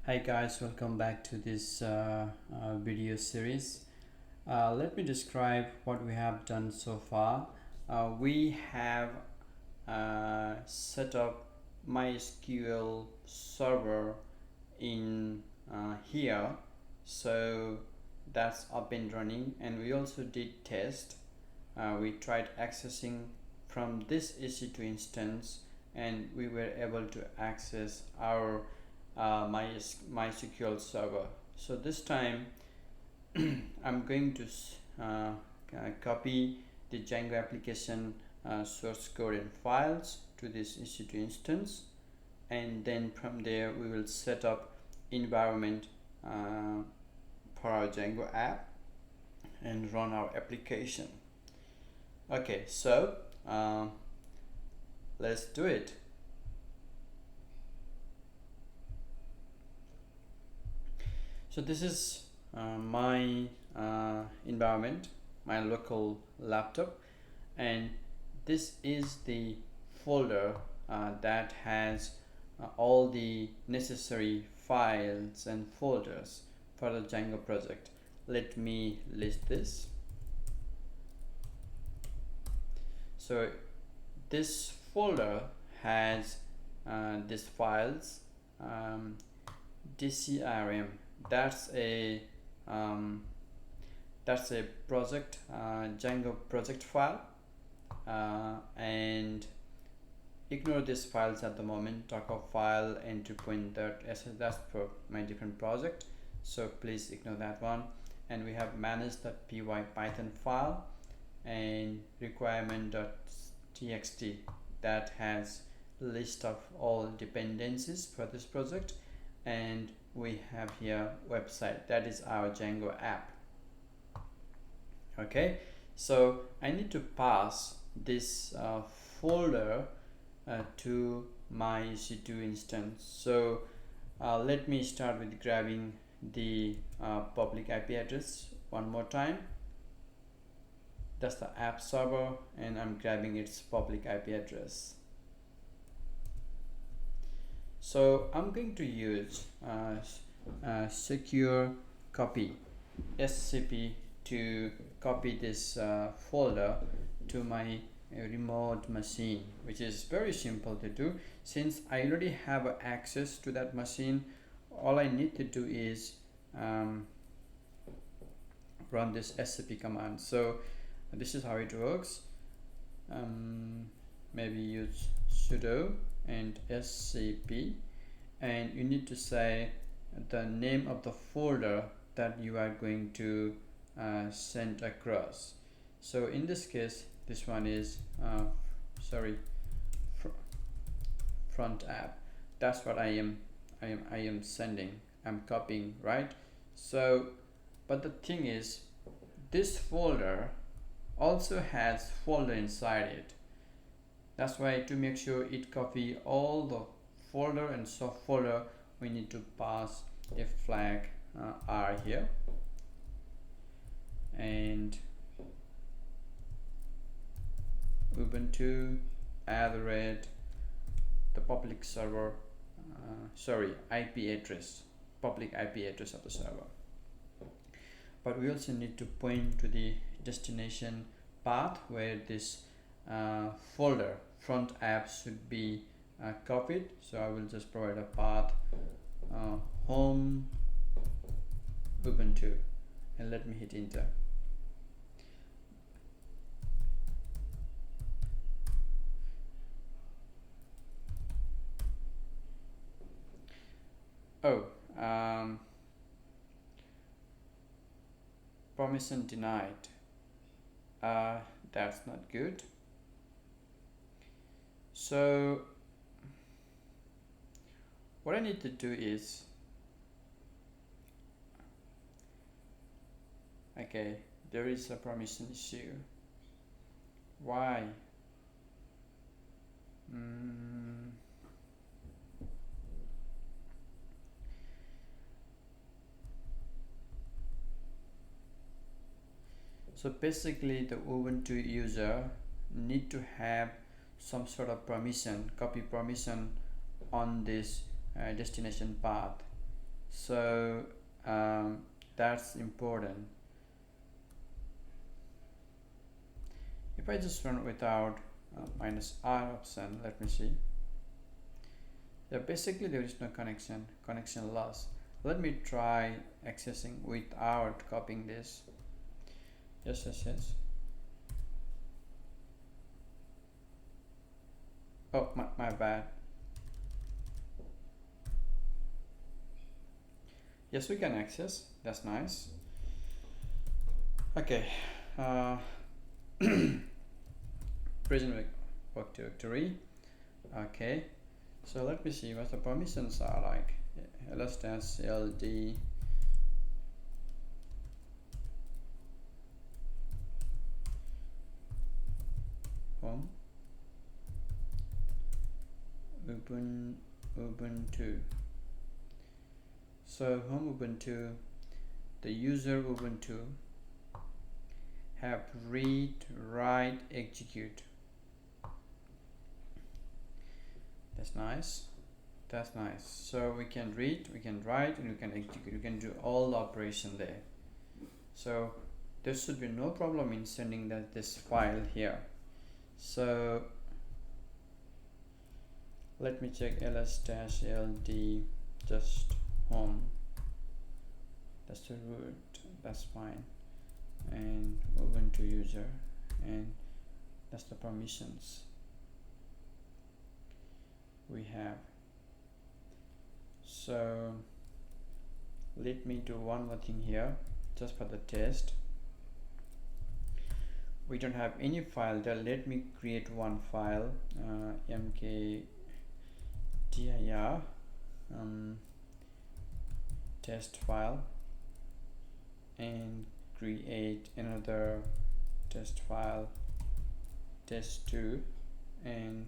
Hi guys, welcome back to this video series. Let me describe what we have done so far. We have set up MySQL server in here, so that's up and running, and we also did test. We tried accessing from this EC2 instance, and we were able to access our MySQL server. So this time I'm going to copy the Django application source code and files to this EC2 instance, and then from there we will set up environment for our Django app and run our application. Okay, so let's do it. So this is my environment, my local laptop, and this is the folder that has all the necessary files and folders for the Django project. Let me list this. So this folder has these files, DCRM. That's a project Django project file, and ignore these files at the moment. Docker file entry point that's for my different project, so please ignore that one. And we have manage.py Python file and requirement.txt that has list of all dependencies for this project, and we have here website, that is our Django app. Okay, so I need to pass this folder to my EC2 instance. So let me start with grabbing the public IP address one more time. That's the app server, and I'm grabbing its public IP address. So I'm going to use secure copy SCP to copy this folder to my remote machine, which is very simple to do. Since I already have access to that machine, all I need to do is run this scp command. So this is how it works. Maybe use sudo and scp, and you need to say the name of the folder that you are going to send across. So in this case, this one is front app. That's what I am sending. I'm copying, right? So but the thing is, this folder also has folder inside it. That's why, to make sure it copy all the folder and subfolder, we need to pass a flag R here, and Ubuntu the public server IP address, public IP address of the server. But we also need to point to the destination path where this folder front app should be copied. So I will just provide a path home Ubuntu, and let me hit enter. Permission denied. That's not good. So what I need to do is, okay, there is a permission issue. Why? So basically, the Ubuntu user need to have some sort of permission, copy permission on this destination path. So that's important. If I just run without -r option, let me see. Yeah, basically there is no connection loss. Let me try accessing without copying this. Yes. Oh, my bad. Yes, we can access. That's nice. Okay. Present work directory. Okay. So let me see what the permissions are like. ls-ld home Ubuntu. So home Ubuntu, the user Ubuntu have read, write, execute. That's nice. So we can read, we can write, and we can execute. We can do all the operation there. So there should be no problem in sending this file here. So let me check ls-ld just home. That's the root. That's fine. And Ubuntu user, and that's the permissions we have. So let me do one more thing here, just for the test. We don't have any file there. Let me create one file, mkdir test file, and create another test file, test2, and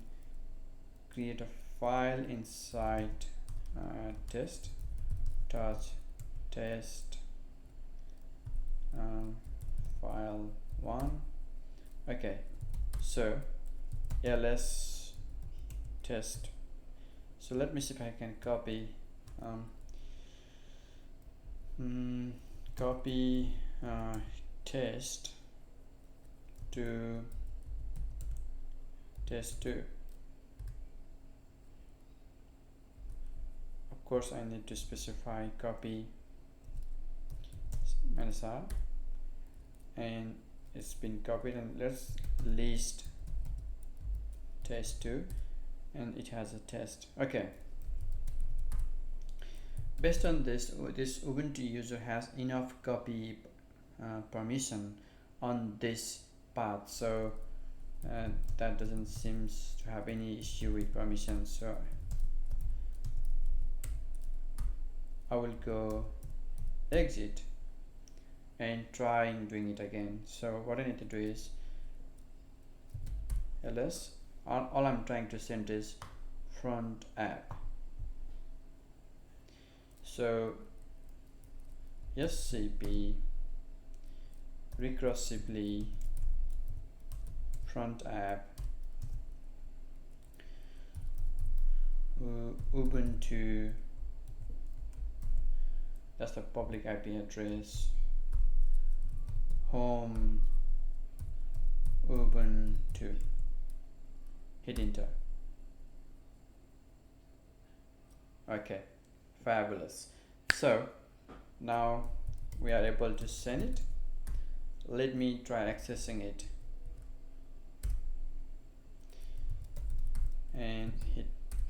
create a file inside test file 1. Okay, so ls test. So let me see if I can copy test to test2. Of course I need to specify copy -r, and it's been copied, and let's list test2, and it has a test. Okay, based on this Ubuntu user has enough copy permission on this path, so that doesn't seem to have any issue with permission. So I will go exit and try doing it again. So what I need to do is ls, all I'm trying to send is front app. So scp recursively front app Ubuntu, that's the public IP address, home Ubuntu, hit enter. Okay, fabulous. So now we are able to send it. Let me try accessing it and hit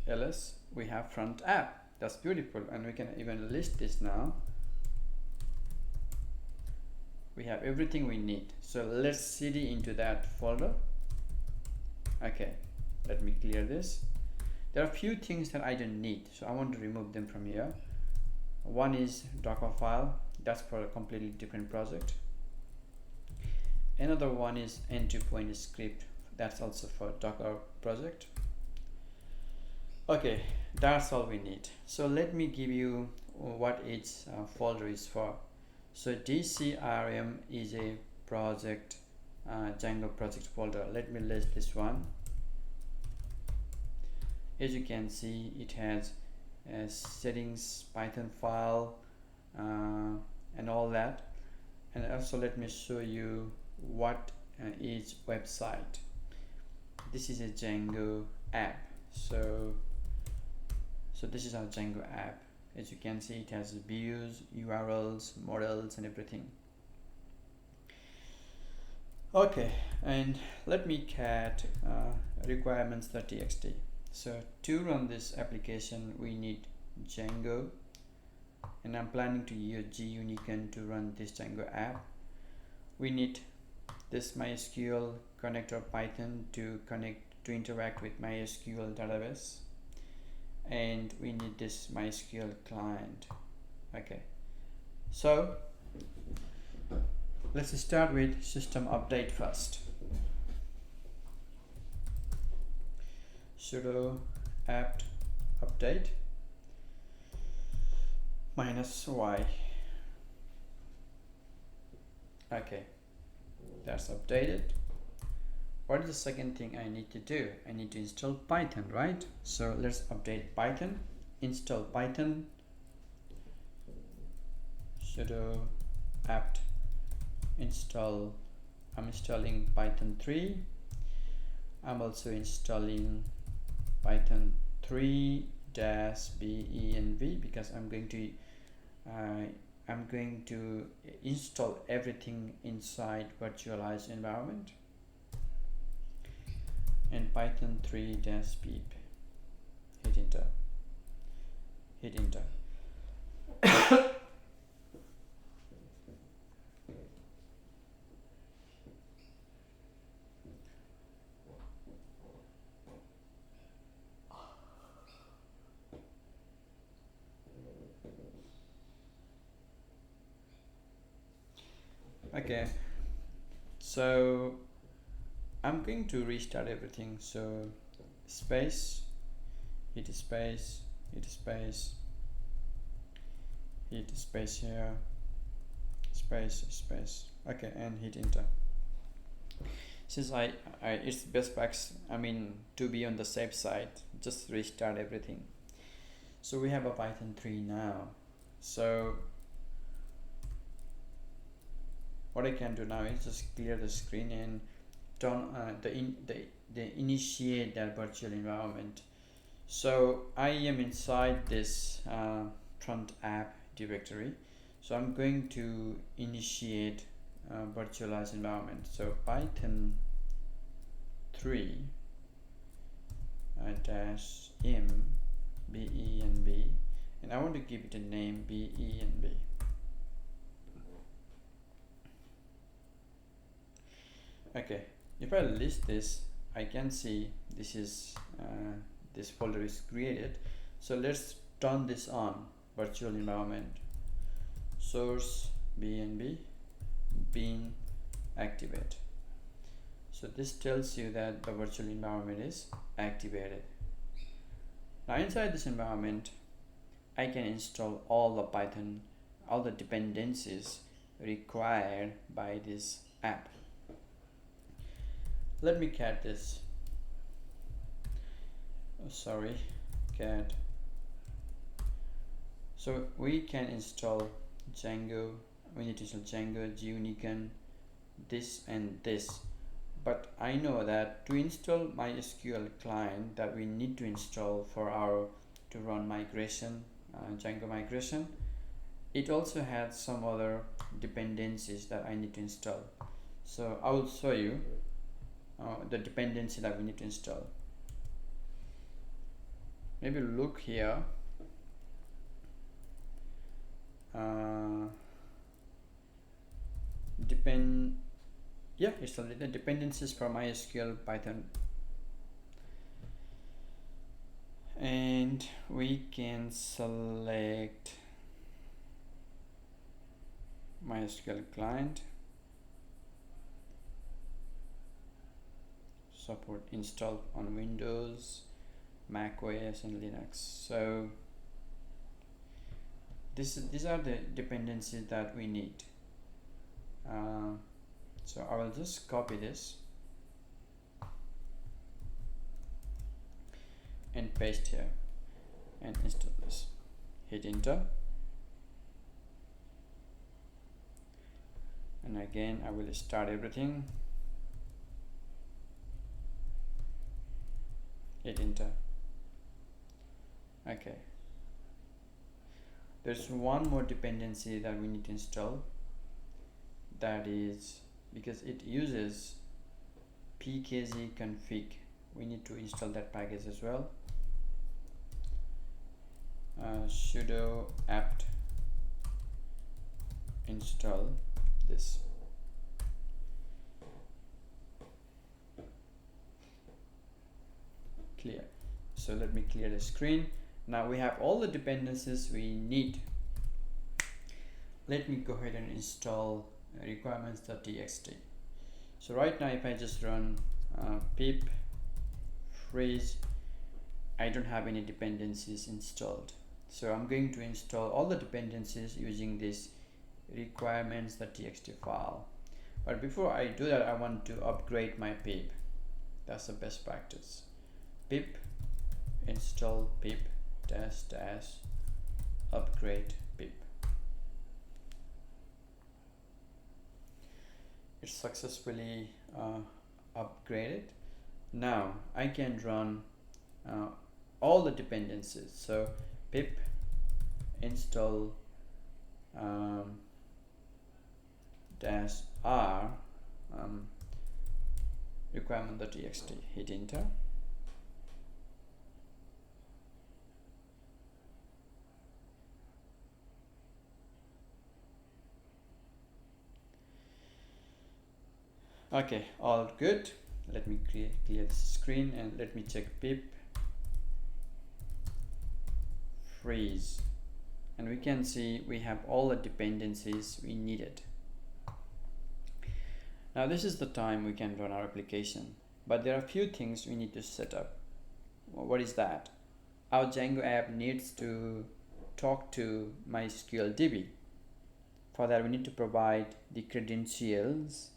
ls. We have front app. That's beautiful, and we can even list this now. We have everything we need. So let's cd into that folder. Okay, let me clear this. There are a few things that I don't need, so I want to remove them from here. One is Docker file, that's for a completely different project. Another one is end-to-point script, that's also for Docker project. Okay, that's all we need. So let me give you what each folder is for. So DCRM is a project, Django project folder. Let me list this one. As you can see, it has settings Python file and all that. And also let me show you what is website. This is a Django app. So this is our Django app. As you can see, it has views, URLs, models, and everything. Okay, and let me cat requirements.txt. So to run this application, we need Django, and I'm planning to use gUnicorn to run this Django app. We need this MySQL connector Python to interact with MySQL database, and we need this MySQL client. Okay, so let's start with system update first. Sudo apt update -y. Okay, that's updated. What is the second thing I need to do? I need to install Python, right? So let's update Python, install Python, sudo apt install. I'm installing Python 3. I'm also installing Python 3-benv because I'm going to install everything inside virtualized environment. And Python 3-beep. Hit enter. Hit enter. Okay, so I'm going to restart everything. So space, hit space, hit space, hit space here, space, space. Okay, and hit enter. Since it's best practice, to be on the safe side, just restart everything. So we have a Python 3 now. So what I can do now is just clear the screen and turn the initiate that virtual environment. So I am inside this front app directory. So I'm going to initiate virtualized environment. So Python 3 dash -m benv, and I want to give it a name benv. Okay, if I list this, I can see this is this folder is created. So let's turn this on. Virtual environment, source benv, bin activate. So this tells you that the virtual environment is activated. Now inside this environment, I can install all the Python, all the dependencies required by this app. Let me cat this. Oh, sorry, cat. So we can install Django. We need to install Django, gUnicorn, this and this. But I know that to install MySQL client that we need to install to run migration, Django migration, it also has some other dependencies that I need to install. So I will show you the dependency that we need to install. Maybe look here. It's the dependencies for MySQL Python, and we can select MySQL client, support install on Windows, Mac OS, and Linux. So these are the dependencies that we need. So I will just copy this and paste here. and install this. Hit enter, and again I will start everything. Hit enter. Okay, there's one more dependency that we need to install. That is because it uses pkg config. We need to install that package as well. Sudo apt install this. Clear. So let me clear the screen. Now we have all the dependencies we need. Let me go ahead and install requirements.txt. So right now if I just run pip freeze, I don't have any dependencies installed. So I'm going to install all the dependencies using this requirements.txt file. But before I do that, I want to upgrade my pip. That's the best practice. Pip install pip dash upgrade pip. It's successfully upgraded. Now I can run all the dependencies. So pip install dash r requirement.txt. Hit enter. Okay, all good. Let me clear the screen and let me check pip freeze, and we can see we have all the dependencies we needed. Now this is the time we can run our application, but there are a few things we need to set up. What is that? Our Django app needs to talk to MySQL DB. For that we need to provide the credentials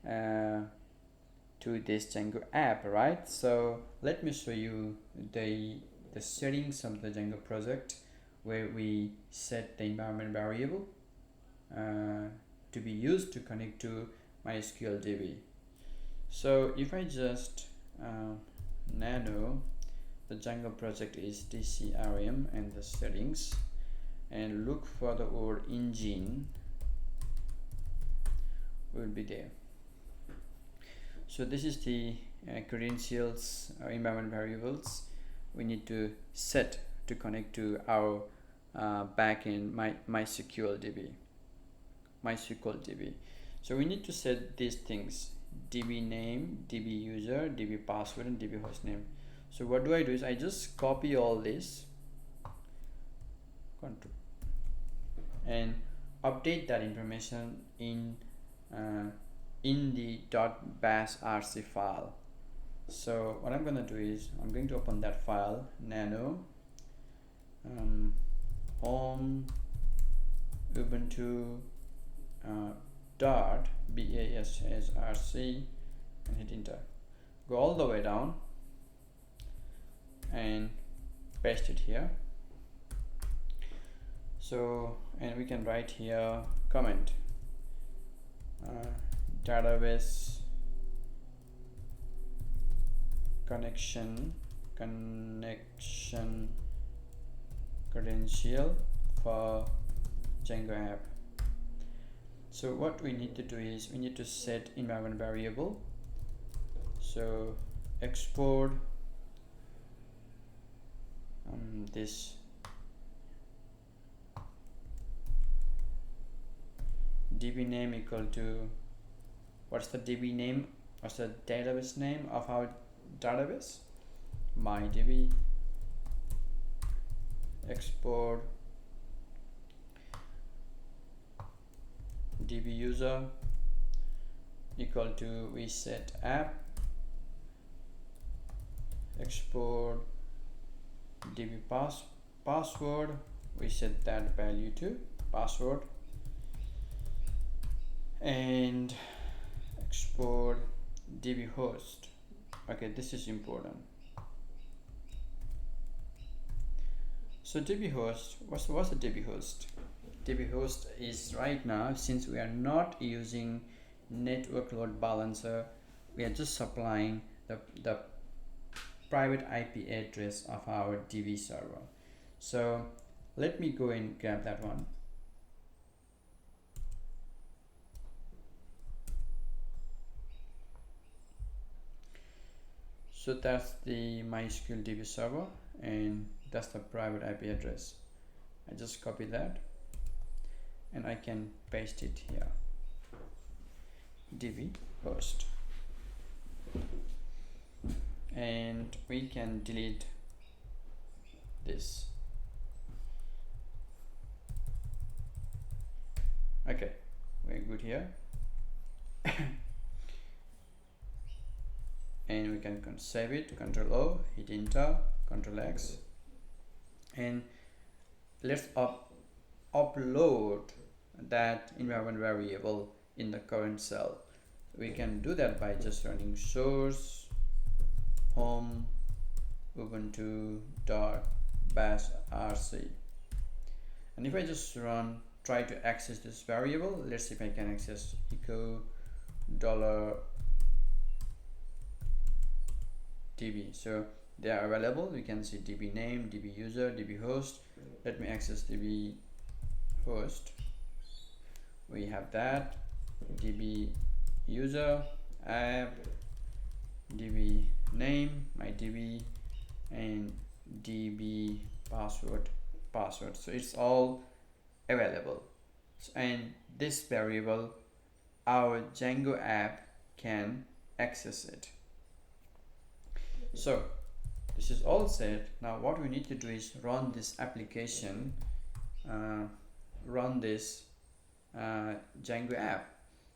to this Django app, right? So let me show you the settings of the Django project, where we set the environment variable to be used to connect to MySQL DB. So if I just nano the Django project is dcrm and the settings, and look for the word engine, will be there. So this is the credentials environment variables we need to set to connect to our backend MySQL DB. So we need to set these things: DB name, DB user, DB password, and DB hostname. So what do is I just copy all this and update that information in the .bash rc file. So what I'm going to do is I'm going to open that file, nano home ubuntu .bash rc, and hit enter. Go all the way down and paste it here. So, and we can write here comment database connection credential for Django app. So what we need to do is we need to set environment variable. So export this DB name equal to, what's the DB name, what's the database name of our database? MyDB. Export DB user equal to we set app. Export DB password, we set that value to password, and export DB host. Okay, this is important. So DB host, what's a DB host? DB host is right now, since we are not using network load balancer, we are just supplying the private IP address of our DB server. So let me go and grab that one. So that's the MySQL DB server, and that's the private IP address. I just copy that and I can paste it here. DB host, and we can delete this. Okay, we're good here. And we can save it, Control O, hit enter, Control X, and let's upload that environment variable in the current cell. We can do that by just running source home ubuntu.bash rc, and if I just try to access this variable, let's see if I can access echo $db. So they are available. You can see db name, db user, db host. Let me access db host. We have that db user, app, db name, my db, and db password. So it's all available, and this variable our Django app can access it. So this is all set. Now what we need to do is run this application, run this Django app.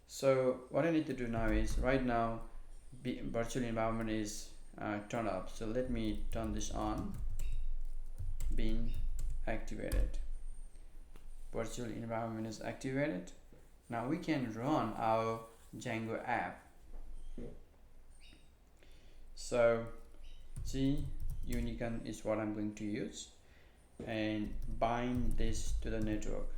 So what I need to do now is, right now virtual environment is turned up, so let me turn this on. Being activated, virtual environment is activated. Now we can run our Django app. So G Unicorn is what I'm going to use, and bind this to the network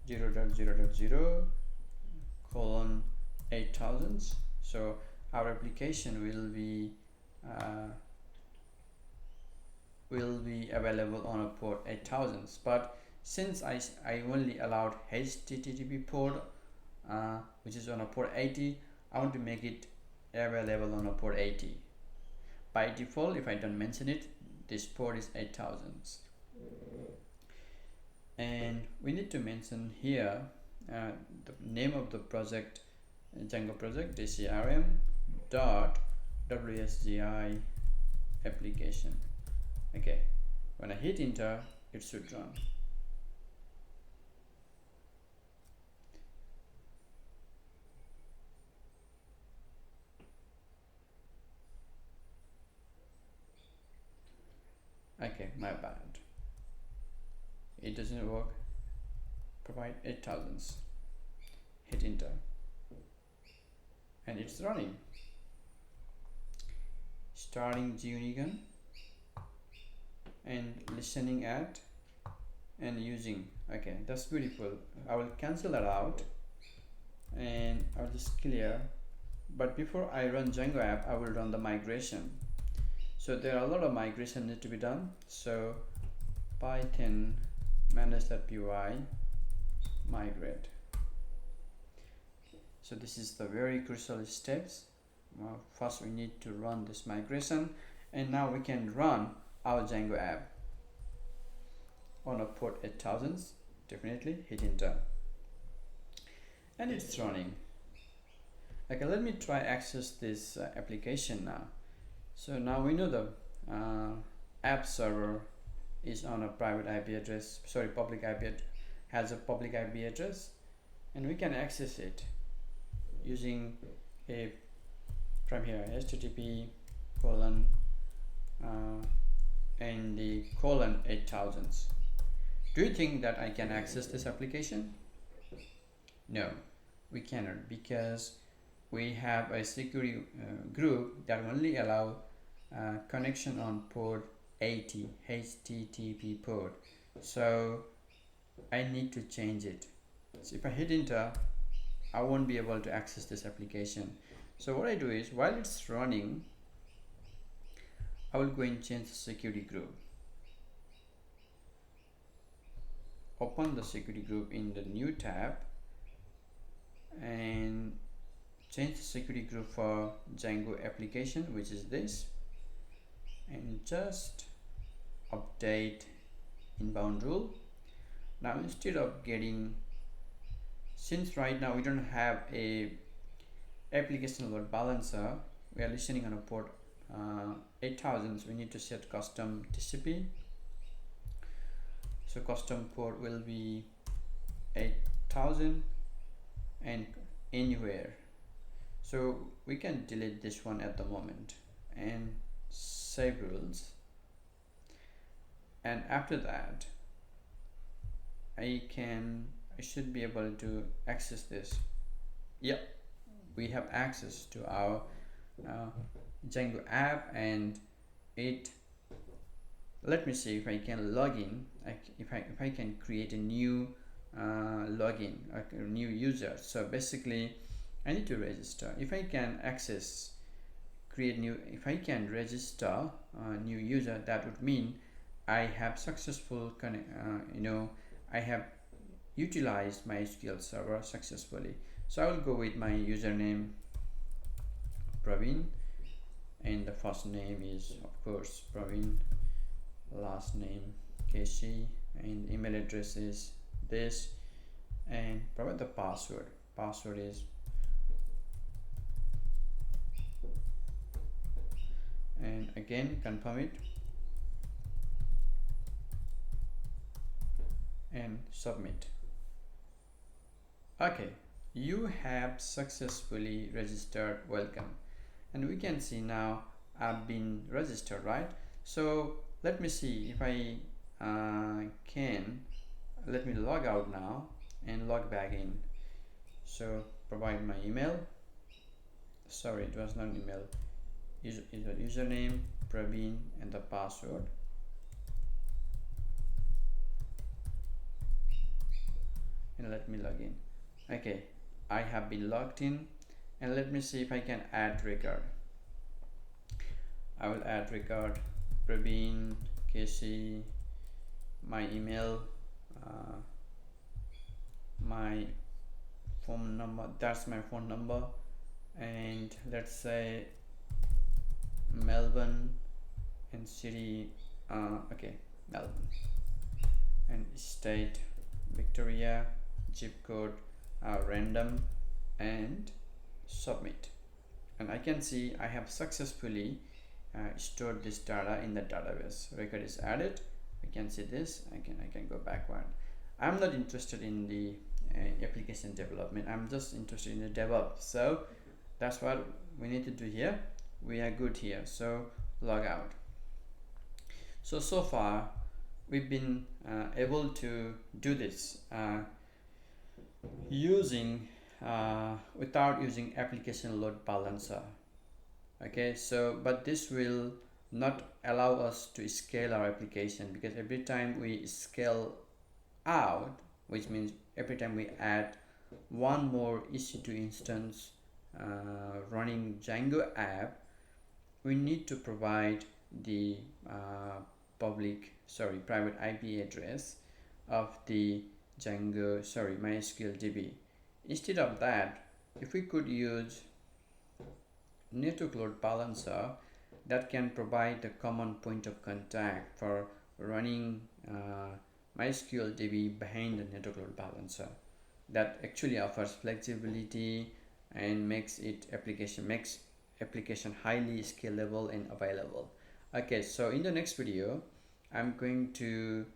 0.0.0:8000. So our application will be available on a port 8000, but since I only allowed HTTP port, which is on a port 80, I want to make it available on a port 80. By default, if I don't mention it, this port is 8000. And we need to mention here the name of the project, Django project, dcrm.wsgi application. Okay, when I hit enter, it should run. Okay, my bad, it doesn't work. Provide 8000, hit enter, and it's running. Starting Gunigan and listening at and using. Okay, that's beautiful. I will cancel that out and I'll just clear. But before I run Django app, I will run the migration. So there are a lot of migration need to be done. So python manage.py migrate. So this is the very crucial steps. First we need to run this migration, and now we can run our Django app on a port 8000. Definitely hit enter, and it's running. Okay, let me try access this application now. So now we know the app server is on a private IP address, sorry, public IP has a public IP address, and we can access it using a from here http colon and the colon 8000. Do you think that I can access this application? No, we cannot, because we have a security group that only allow connection on port 80 HTTP port. So I need to change it. So if I hit enter, I won't be able to access this application. So what I do is, while it's running, I will go and change the security group. Open the security group in the new tab and change the security group for Django application, which is this, and just update inbound rule. Now instead of getting, since right now we don't have a application load balancer, we are listening on a port 8000, so we need to set custom TCP. So custom port will be 8000 and anywhere. So we can delete this one at the moment and save rules, and after that I should be able to access this. Yep, we have access to our Django app, and it, let me see if I can log in. If I can create a new login, a new user. So basically I need to register. If I can access, create new, if I can register a new user, that would mean I have successful I have utilized MySQL server successfully. So I will go with my username Praveen, and the first name is of course Praveen, last name Casey, and email address is this, and provide the password. Password is, and again confirm it and submit. Okay, you have successfully registered. Welcome. And we can see now I've been registered, right? So let me see if I can, let me log out now and log back in. So provide my email, sorry, it was not email, username Praveen and the password. And let me log in. Okay, I have been logged in, and let me see if I can add record. I will add record Praveen, Casey, my email, my phone number, that's my phone number, and let's say Melbourne, and city, okay, Melbourne, and state Victoria, zip code random, and submit. And I can see I have successfully stored this data in the database. Record is added. I can see this. I can go backward. I'm not interested in the application development. I'm just interested in the DevOps. So that's what we need to do here. We are good here. So log out. So far we've been able to do this using without using application load balancer. Okay, so but this will not allow us to scale our application, because every time we scale out, which means every time we add one more EC2 instance running Django app, we need to provide the private IP address of the Django, MySQL DB. Instead of that, if we could use network load balancer that can provide the common point of contact for running MySQL DB behind the network load balancer, that actually offers flexibility and makes application highly scalable and available. Okay, so in the next video I'm going to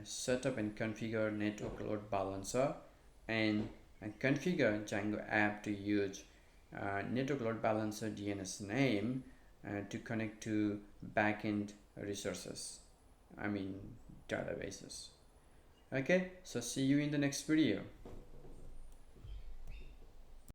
set up and configure network load balancer and configure Django app to use network load balancer DNS name to connect to backend resources, databases. Okay, so see you in the next video.